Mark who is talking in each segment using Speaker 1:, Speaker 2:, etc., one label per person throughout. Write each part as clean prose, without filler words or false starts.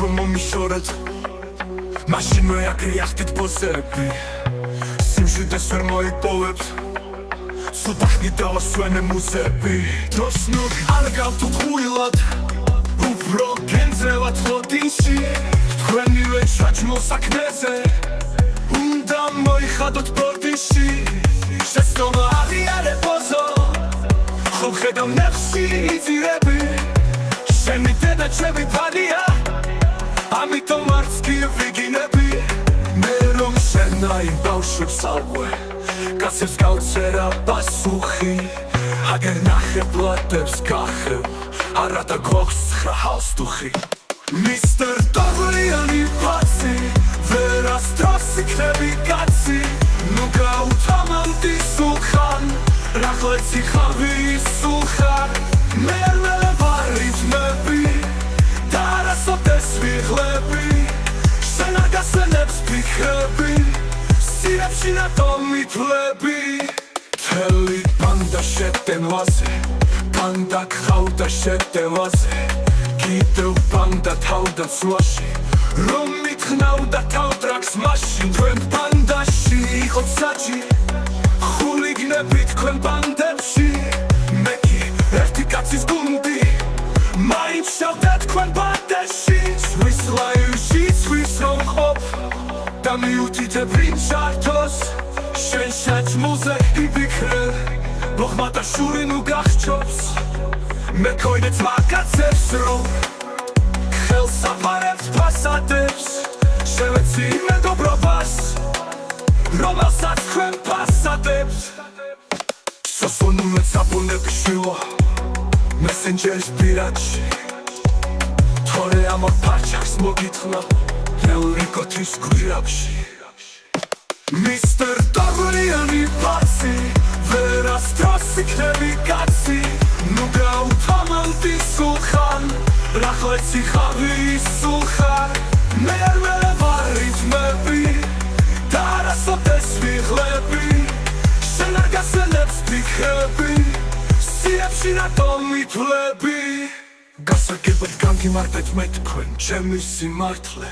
Speaker 1: რომ მომიშორეთ მაშინვე აკრიახდით პოზები სიმშვიდეს ვერ მოიპოვებთ სუდახნი დავასვენე მუზები დროს ნუ არ გავთუხვილად უფრო გენძრევათ ხოდინში თქვენივე ჩაჭმულ საქმეზე უნდა მოიხადოთ ბორდიში შესწომა აღიარებოზო ხომ ხედავ ნახში იწირები შენი დედა ჩემი ფანია ამიტომ არც კი ვიგინები მე რომ შენაი ბავშვებს ალვე კაცებს გავწერა პასუხი აგერ ნახე პლატებს გახევ არა და გვაქვს ცხრა ჰალსტუხი მისტერ დაღლიანი ფაცი ვერასდროს იქნები კაცი ნუ გაუთამამდი სულხან რახლეცი ხავი სულხან მერმელე ვარ რითმები და არასოდეს ვიღლები შენ არ გასვენებს ფიქრები სიებში რატო მითვლები მთელი ბანდა შეტევაზე ბანდა გყავდა შეტევაზე კიდევ ბანდა თავდაცვაში რომ მითხნავდა თავტრაქს მაშინ თქვენ ბანდაში იყოთ საჭი ხულიგნები თქვენ ბანდებში მე კი ერთი კაცის გუნდი მაინც შევდე თქვენ ბანდაში სვის ლაივში სვის რომ ყოფ და მიუთითე ბრინჯართოს შენ საჭმულზე იფიქრე ბოხმა და შური ნუ გახჭობს მე ქოინეთ მაგაცებს რომ ხელს აფარებს ფასადებს შევეცი მეგობრობას რომელსაც თქვენ ფასადებს სასონურეთ საბუნები შვილო მესენჯერის პირადში თორე ამორ პარჩაკს მოგითხრა ევრიკოთის გვირაბში მისტერ დაღლიანი ფაცი ვერასდროს იქნები კაცი ნუ გაუთამამდი სულხან რახლეცი ხავი სულხან მერმელე ვარ რითმები და არასოდეს ვიღლები შენ არ გასვენებს ფიქრები სიებში რატო მითვლები გასაგებად გამგიმართეთ მე თქვენ ჩემი სიმართლე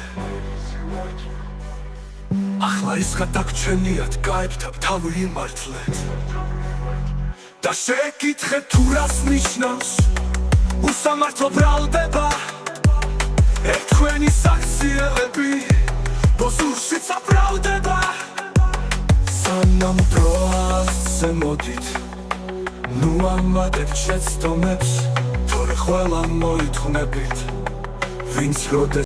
Speaker 1: ახლა ის გადაგჩენიათ გაებთებ თავი იმართლეთ და შეკითხეთ თუ რას ნიშნავს უსამართლო ბრალდება თქვენი საქციელები ბოზურშიც აბრალდება სანამ დროასზე მოდით ნუ ამატებთ შეცდომებს თორე ყველა მოითχνებით ვინც როდეს